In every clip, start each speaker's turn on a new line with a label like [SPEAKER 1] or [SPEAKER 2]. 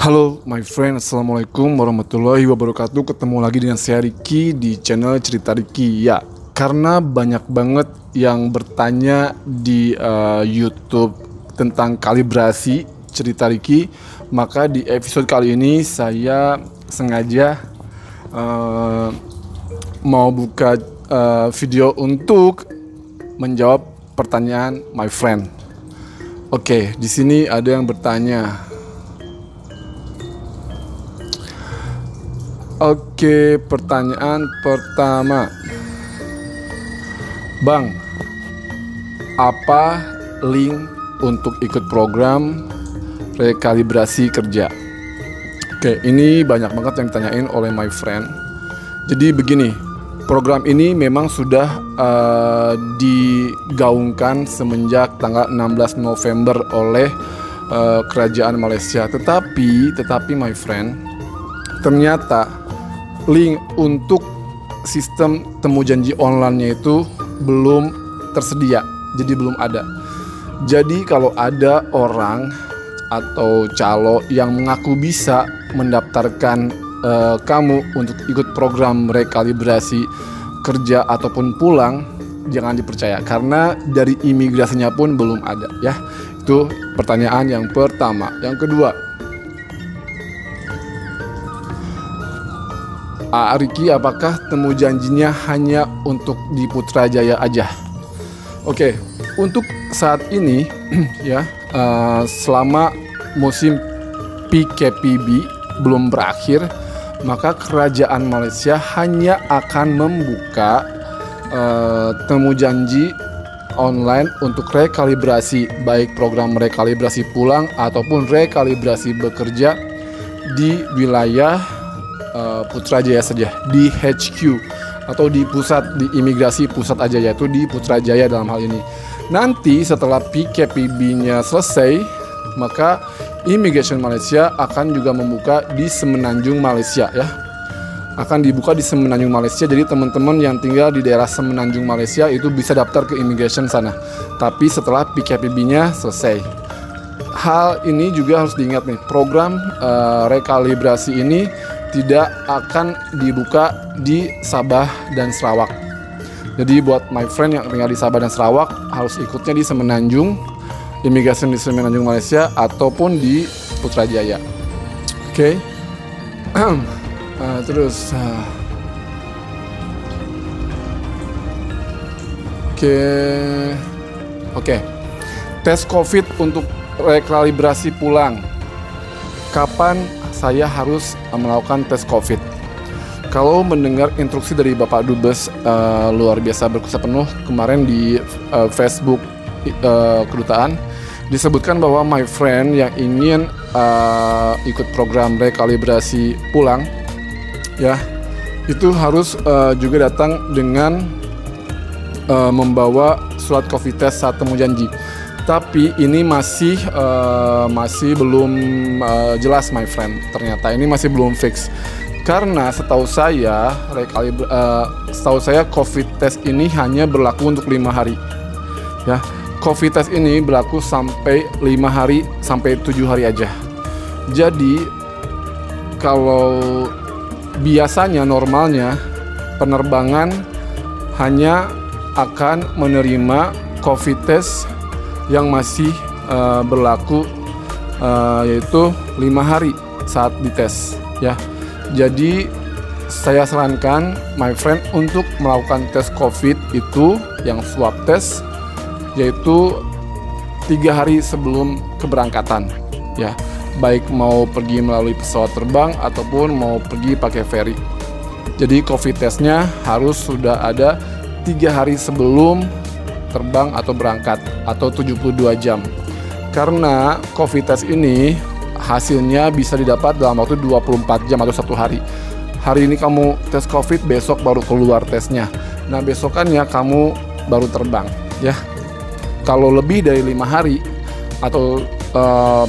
[SPEAKER 1] Halo my friend, Assalamualaikum warahmatullahi wabarakatuh. Ketemu lagi dengan saya Ricky di channel Cerita Ricky. Ya, karena banyak banget yang bertanya di YouTube tentang kalibrasi Cerita Ricky, maka di episode kali ini saya sengaja mau buka video untuk menjawab pertanyaan my friend. Oke, di sini ada yang bertanya. Oke, pertanyaan pertama. Bang, apa link untuk ikut program rekalibrasi kerja? Oke, ini banyak banget yang ditanyain oleh my friend. Jadi begini, program ini memang sudah digaungkan semenjak tanggal 16 November oleh kerajaan Malaysia. Tetapi my friend, ternyata link untuk sistem temu janji online-nya itu belum tersedia, jadi belum ada. Jadi kalau ada orang atau calo yang mengaku bisa mendaftarkan kamu untuk ikut program rekalibrasi kerja ataupun pulang, jangan dipercaya karena dari imigrasinya pun belum ada ya. Itu pertanyaan yang pertama. Yang kedua, Ricky, apakah temu janjinya hanya untuk di Putrajaya aja? Oke, untuk saat ini ya, selama musim PKPB belum berakhir, maka kerajaan Malaysia hanya akan membuka temu janji online untuk rekalibrasi, baik program rekalibrasi pulang ataupun rekalibrasi bekerja di wilayah Putrajaya saja, di HQ atau di pusat, di imigrasi pusat aja, yaitu di Putrajaya dalam hal ini. Nanti setelah PKPB-nya selesai, maka Immigration Malaysia akan juga membuka di Semenanjung Malaysia ya. Akan dibuka di Semenanjung Malaysia, jadi teman-teman yang tinggal di daerah Semenanjung Malaysia itu bisa daftar ke Immigration sana. Tapi setelah PKPB-nya selesai. Hal ini juga harus diingat nih, program rekalibrasi ini tidak akan dibuka di Sabah dan Sarawak. Jadi buat my friend yang tinggal di Sabah dan Sarawak harus ikutnya di Semenanjung, Immigration di Semenanjung Malaysia ataupun di Putrajaya. Oke. Terus Oke. Tes COVID untuk rekalibrasi pulang. Kapan saya harus melakukan tes COVID? Kalau mendengar instruksi dari Bapak Dubes luar biasa berkuasa penuh kemarin di Facebook kedutaan, disebutkan bahwa my friend yang ingin ikut program rekalibrasi pulang ya, itu harus juga datang dengan membawa surat COVID test saat temu janji. Tapi ini masih belum jelas my friend. Ternyata ini masih belum fix. Karena setahu saya COVID test ini hanya berlaku untuk 5 hari. Ya, COVID test ini berlaku sampai 5 hari sampai 7 hari aja. Jadi kalau biasanya normalnya penerbangan hanya akan menerima COVID test yang masih berlaku yaitu 5 hari saat dites ya. Jadi saya sarankan my friend untuk melakukan tes COVID itu yang swab test yaitu 3 hari sebelum keberangkatan ya, baik mau pergi melalui pesawat terbang ataupun mau pergi pakai ferry. Jadi COVID testnya harus sudah ada 3 hari sebelum terbang atau berangkat atau 72 jam. Karena COVID test ini hasilnya bisa didapat dalam waktu 24 jam atau 1 hari. Hari ini kamu tes COVID, besok baru keluar tesnya. Nah, besokannya kamu baru terbang ya. Kalau lebih dari 5 hari atau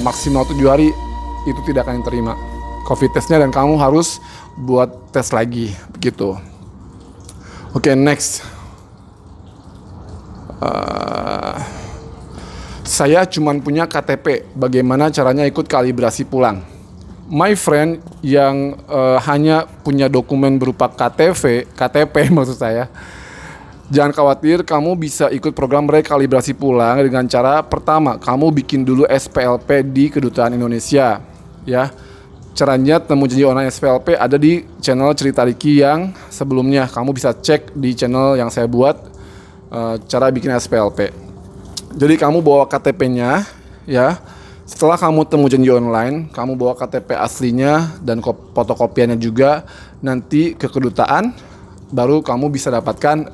[SPEAKER 1] maksimal 7 hari itu tidak akan diterima COVID testnya dan kamu harus buat tes lagi begitu. Oke, next. Saya cuma punya KTP, bagaimana caranya ikut kalibrasi pulang? my friend yang hanya punya dokumen berupa KTP maksud saya, jangan khawatir, kamu bisa ikut program rekalibrasi pulang dengan cara pertama, kamu bikin dulu SPLP di Kedutaan Indonesia, ya. Caranya temu janji online SPLP ada di channel Cerita Riki yang sebelumnya. Kamu bisa cek di channel yang saya buat cara bikin SPLP. Jadi kamu bawa KTP-nya, ya. Setelah kamu temu janji online, kamu bawa KTP aslinya dan fotokopiannya juga nanti ke kedutaan. Baru kamu bisa dapatkan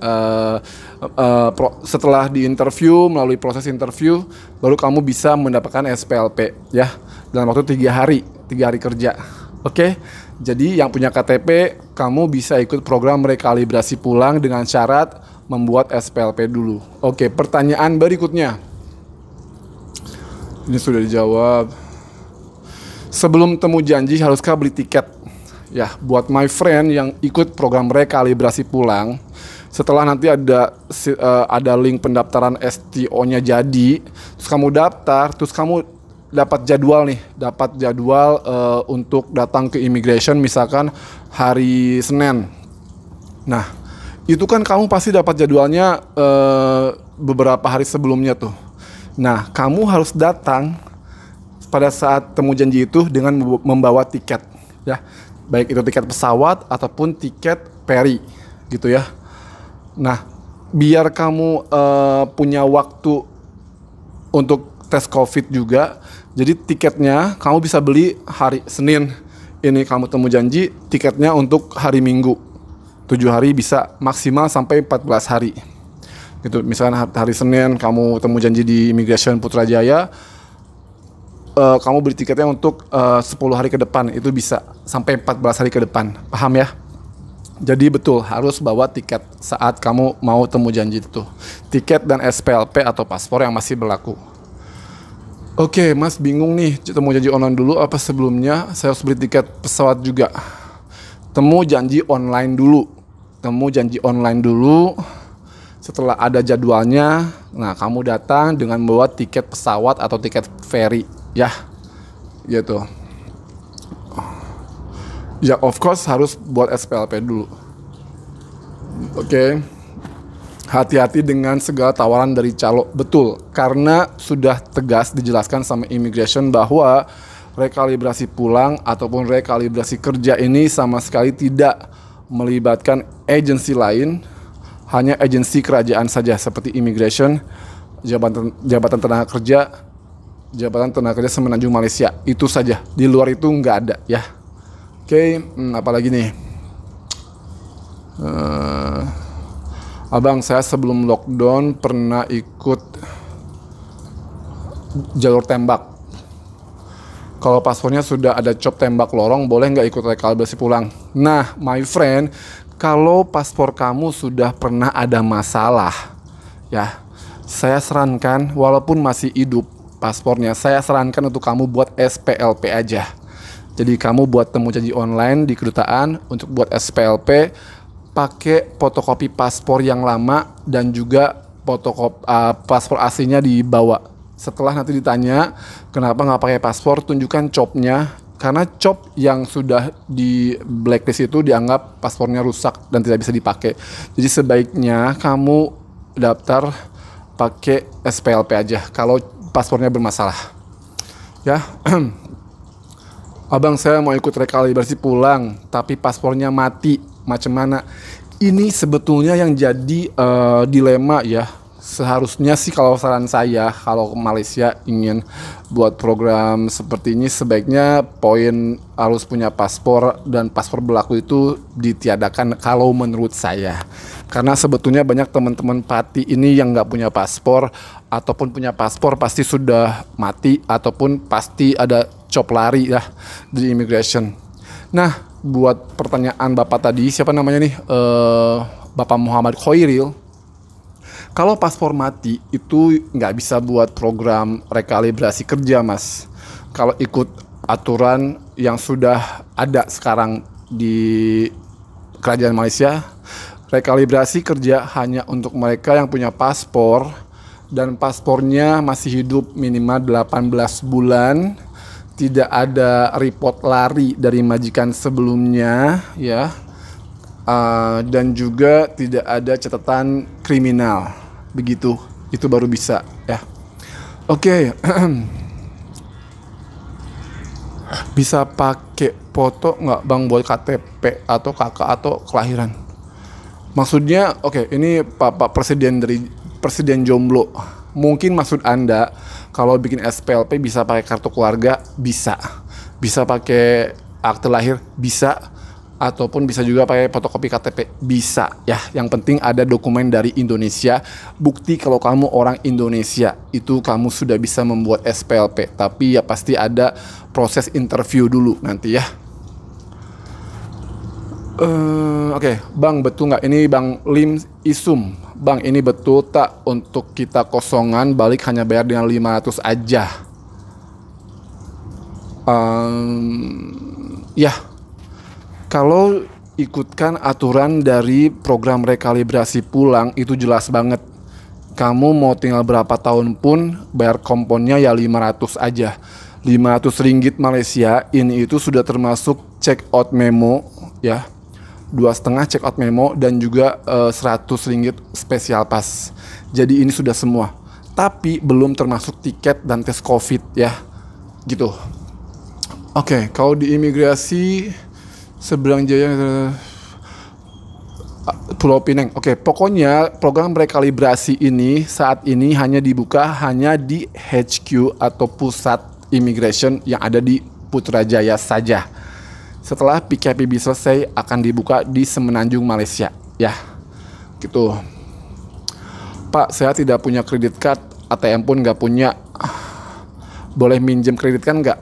[SPEAKER 1] setelah di interview, melalui proses interview, baru kamu bisa mendapatkan SPLP, ya, dalam waktu 3 hari kerja. Oke, jadi yang punya KTP, kamu bisa ikut program rekalibrasi pulang dengan syarat membuat SPLP dulu. Oke, pertanyaan berikutnya. Ini sudah dijawab. Sebelum temu janji, haruskah beli tiket? Ya, buat my friend yang ikut program rekalibrasi pulang, setelah nanti ada link pendaftaran STO-nya jadi, terus kamu daftar, terus kamu dapat jadwal untuk datang ke immigration misalkan hari Senin. Nah, itu kan kamu pasti dapat jadwalnya beberapa hari sebelumnya tuh. Nah, kamu harus datang pada saat temu janji itu dengan membawa tiket, ya. Baik itu tiket pesawat ataupun tiket ferry gitu ya. Nah, biar kamu punya waktu untuk tes COVID juga, jadi tiketnya kamu bisa beli hari Senin. Ini kamu temu janji, tiketnya untuk hari Minggu 7 hari bisa maksimal sampai 14 hari gitu. Misalnya hari Senin kamu temu janji di Immigration Putrajaya, kamu beli tiketnya untuk 10 hari ke depan, itu bisa sampai 14 hari ke depan. Paham ya? Jadi betul, harus bawa tiket saat kamu mau temu janji itu. Tiket dan SPLP atau paspor yang masih berlaku. Oke, Mas bingung nih, temu janji online dulu apa sebelumnya saya harus beli tiket pesawat juga? Temu janji online dulu. Temu janji online dulu. Setelah ada jadwalnya, nah kamu datang dengan membawa tiket pesawat atau tiket ferry. Ya, gitu. Ya, of course harus buat SPLP dulu. Oke. Hati-hati dengan segala tawaran dari calo. Betul, karena sudah tegas dijelaskan sama immigration bahwa rekalibrasi pulang ataupun rekalibrasi kerja ini sama sekali tidak melibatkan agensi lain, hanya agensi kerajaan saja seperti immigration, jabatan tenaga kerja, Jabatan Tenaga Kerja Semenanjung Malaysia, itu saja. Di luar itu nggak ada, ya. Oke, apalagi nih? Abang, saya sebelum lockdown pernah ikut jalur tembak. Kalau paspornya sudah ada cop tembak lorong, boleh nggak ikut rekalibrasi pulang? Nah, my friend, kalau paspor kamu sudah pernah ada masalah, ya, saya sarankan walaupun masih hidup paspornya, saya sarankan untuk kamu buat SPLP aja. Jadi kamu buat temu janji online di kedutaan untuk buat SPLP, pakai fotokopi paspor yang lama dan juga fotokopi paspor aslinya dibawa. Setelah nanti ditanya kenapa nggak pakai paspor, tunjukkan copnya, karena cop yang sudah di blacklist itu dianggap paspornya rusak dan tidak bisa dipakai. Jadi sebaiknya kamu daftar pakai SPLP aja kalau paspornya bermasalah, ya. Abang, saya mau ikut rekalibrasi pulang tapi paspornya mati, macam mana? Ini sebetulnya yang jadi dilema, ya. Seharusnya sih kalau saran saya, kalau Malaysia ingin buat program seperti ini, sebaiknya poin harus punya paspor dan paspor berlaku itu ditiadakan kalau menurut saya. Karena sebetulnya banyak teman-teman Pati ini yang nggak punya paspor, ataupun punya paspor pasti sudah mati, ataupun pasti ada cop lari ya di immigration. Nah, buat pertanyaan Bapak tadi, siapa namanya nih? Bapak Muhammad Khoiril. Kalau paspor mati itu nggak bisa buat program rekalibrasi kerja, Mas. Kalau ikut aturan yang sudah ada sekarang di Kerajaan Malaysia, rekalibrasi kerja hanya untuk mereka yang punya paspor dan paspornya masih hidup minimal 18 bulan tidak ada report lari dari majikan sebelumnya ya. Dan juga tidak ada catatan kriminal. Begitu, itu baru bisa ya. Oke. Bisa pakai foto nggak Bang buat KTP atau kakak atau kelahiran? Maksudnya, oke, ini Pak Presiden dari Presiden Jomblo. Mungkin maksud Anda kalau bikin SPLP bisa pakai kartu keluarga, bisa pakai akte lahir, bisa, ataupun bisa juga pakai fotokopi KTP, bisa ya. Yang penting ada dokumen dari Indonesia, bukti kalau kamu orang Indonesia, itu kamu sudah bisa membuat SPLP. Tapi ya pasti ada proses interview dulu nanti ya. Oke, Bang, betul nggak ini Bang Lim Isum? Bang, ini betul tak untuk kita kosongan balik hanya bayar dengan 500 aja? Ya, kalau ikutkan aturan dari program rekalibrasi pulang itu jelas banget. Kamu mau tinggal berapa tahun pun bayar komponnya ya 500 aja. 500 ringgit Malaysia ini itu sudah termasuk check out memo ya. 2,5 check out memo dan juga 100 ringgit spesial pas. Jadi ini sudah semua. Tapi belum termasuk tiket dan tes COVID ya. Gitu. Oke, kalau di imigrasi Seberang Jaya Pulau Pinang. Oke, pokoknya program rekalibrasi ini saat ini hanya dibuka hanya di HQ atau pusat immigration yang ada di Putrajaya saja. Setelah PKPB selesai akan dibuka di Semenanjung, Malaysia ya. Gitu. Pak, saya tidak punya kredit card, ATM pun nggak punya. Boleh minjem kredit kan nggak?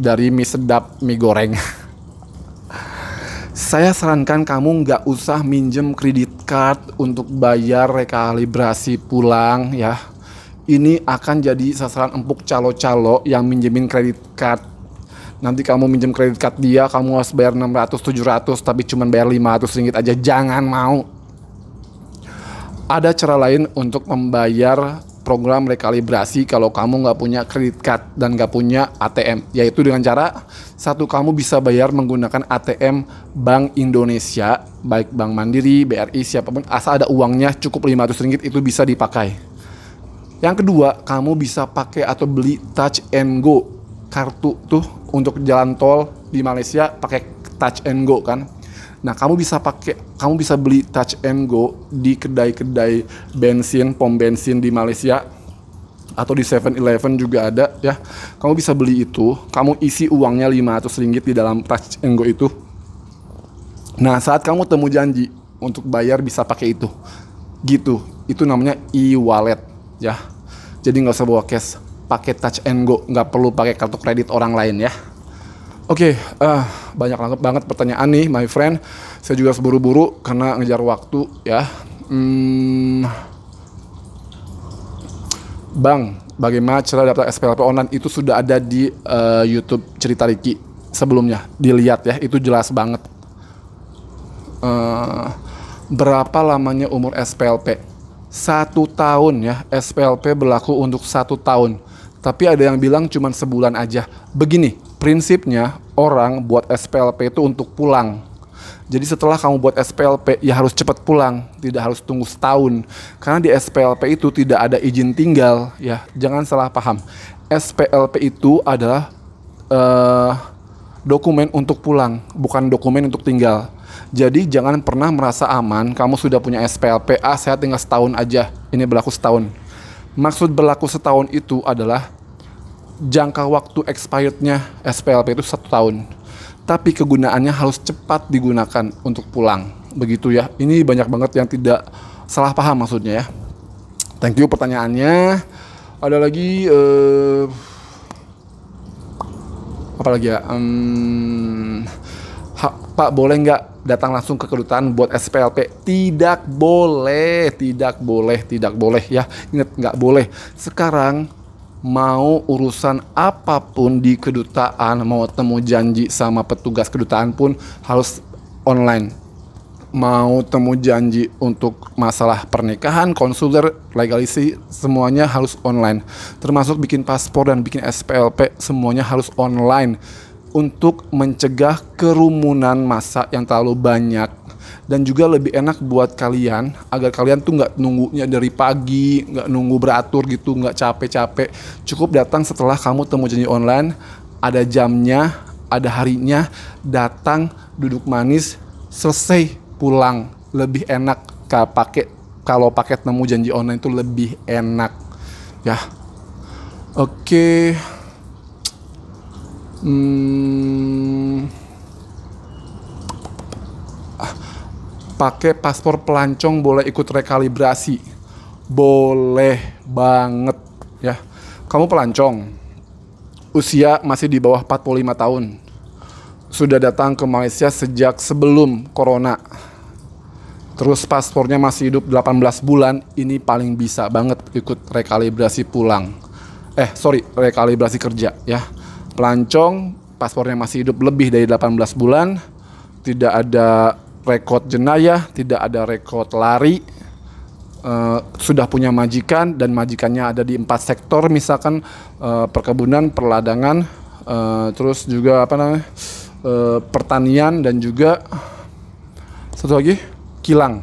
[SPEAKER 1] Dari mie sedap mie goreng. Saya sarankan kamu nggak usah minjem kredit card untuk bayar rekalibrasi pulang ya. Ini akan jadi sasaran empuk calo-calo yang minjemin kredit card. Nanti kamu minjem kredit card dia, kamu harus bayar 600-700 tapi cuma bayar 500 ringgit aja. Jangan mau. Ada cara lain untuk membayar program rekalibrasi kalau kamu nggak punya kredit card dan nggak punya ATM, yaitu dengan cara satu, kamu bisa bayar menggunakan ATM Bank Indonesia, baik Bank Mandiri, BRI, siapapun, asal ada uangnya cukup 500 ringgit itu bisa dipakai. Yang kedua, kamu bisa pakai atau beli Touch and Go kartu tuh untuk jalan tol di Malaysia pakai Touch and Go kan. Nah, kamu bisa beli Touch and Go di kedai-kedai bensin, pom bensin di Malaysia atau di 7-Eleven juga ada ya. Kamu bisa beli itu, kamu isi uangnya 500 ringgit di dalam Touch and Go itu. Nah, saat kamu temu janji untuk bayar bisa pakai itu. Gitu. Itu namanya e-wallet ya. Jadi nggak usah bawa cash, pakai Touch and Go, nggak perlu pakai kartu kredit orang lain ya. Oke, banyak banget pertanyaan nih, my friend. Saya juga seburu-buru karena ngejar waktu ya. Bang, bagaimana cara daftar SPLP online? Itu sudah ada di YouTube Cerita Riki sebelumnya. Dilihat ya, itu jelas banget. Berapa lamanya umur SPLP? 1 tahun ya, SPLP berlaku untuk 1 tahun. Tapi ada yang bilang cuma sebulan aja. Begini, prinsipnya orang buat SPLP itu untuk pulang. Jadi setelah kamu buat SPLP ya harus cepat pulang, tidak harus tunggu setahun. Karena di SPLP itu tidak ada izin tinggal ya. Jangan salah paham. SPLP itu adalah dokumen untuk pulang, bukan dokumen untuk tinggal. Jadi jangan pernah merasa aman kamu sudah punya SPLP, saya tinggal setahun aja, ini berlaku setahun. Maksud berlaku setahun itu adalah jangka waktu expirednya SPLP itu 1 tahun. Tapi kegunaannya harus cepat digunakan untuk pulang. Begitu ya. Ini banyak banget yang tidak salah paham maksudnya ya. Thank you pertanyaannya. Ada lagi apa lagi ya? Pak, boleh nggak datang langsung ke kedutaan buat SPLP? Tidak boleh ya. Ingat, nggak boleh. Sekarang mau urusan apapun di kedutaan, mau temu janji sama petugas kedutaan pun harus online. mau temu janji untuk masalah pernikahan, konsuler, legalisi, semuanya harus online. Termasuk bikin paspor dan bikin SPLP, semuanya harus online untuk mencegah kerumunan massa yang terlalu banyak. Dan juga lebih enak buat kalian, agar kalian tuh nggak nunggunya dari pagi, nggak nunggu beratur gitu, nggak capek-capek. Cukup datang setelah kamu temu janji online, ada jamnya, ada harinya, datang, duduk manis, selesai, pulang. Lebih enak kalau pakai temu janji online itu lebih enak ya. Oke. Pakai paspor pelancong boleh ikut rekalibrasi? Boleh banget ya. Kamu pelancong, usia masih di bawah 45 tahun, sudah datang ke Malaysia sejak sebelum corona, terus paspornya masih hidup 18 bulan, ini paling bisa banget ikut rekalibrasi pulang. Rekalibrasi kerja ya. Pelancong, paspornya masih hidup lebih dari 18 bulan, tidak ada rekod jenayah, tidak ada rekod lari, sudah punya majikan, dan majikannya ada di 4 sektor, misalkan perkebunan, perladangan, terus juga pertanian, dan juga satu lagi kilang.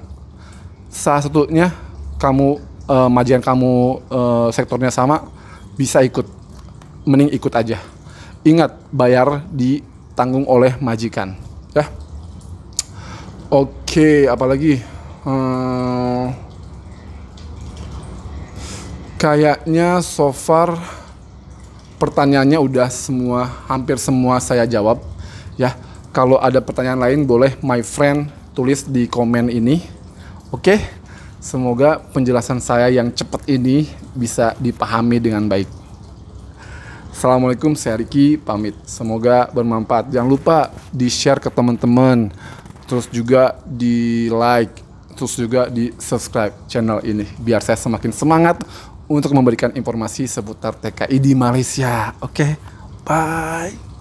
[SPEAKER 1] Salah satunya kamu majikan kamu sektornya sama, bisa ikut, mending ikut aja. Ingat, bayar ditanggung oleh majikan ya. Oke, apalagi kayaknya so far pertanyaannya udah hampir semua saya jawab ya. Kalau ada pertanyaan lain boleh my friend tulis di komen ini. Oke, semoga penjelasan saya yang cepat ini bisa dipahami dengan baik. Assalamualaikum, saya Ricky pamit. Semoga bermanfaat. Jangan lupa di share ke teman-teman, terus juga di like, terus juga di subscribe channel ini biar saya semakin semangat untuk memberikan informasi seputar TKI di Malaysia. Oke, bye.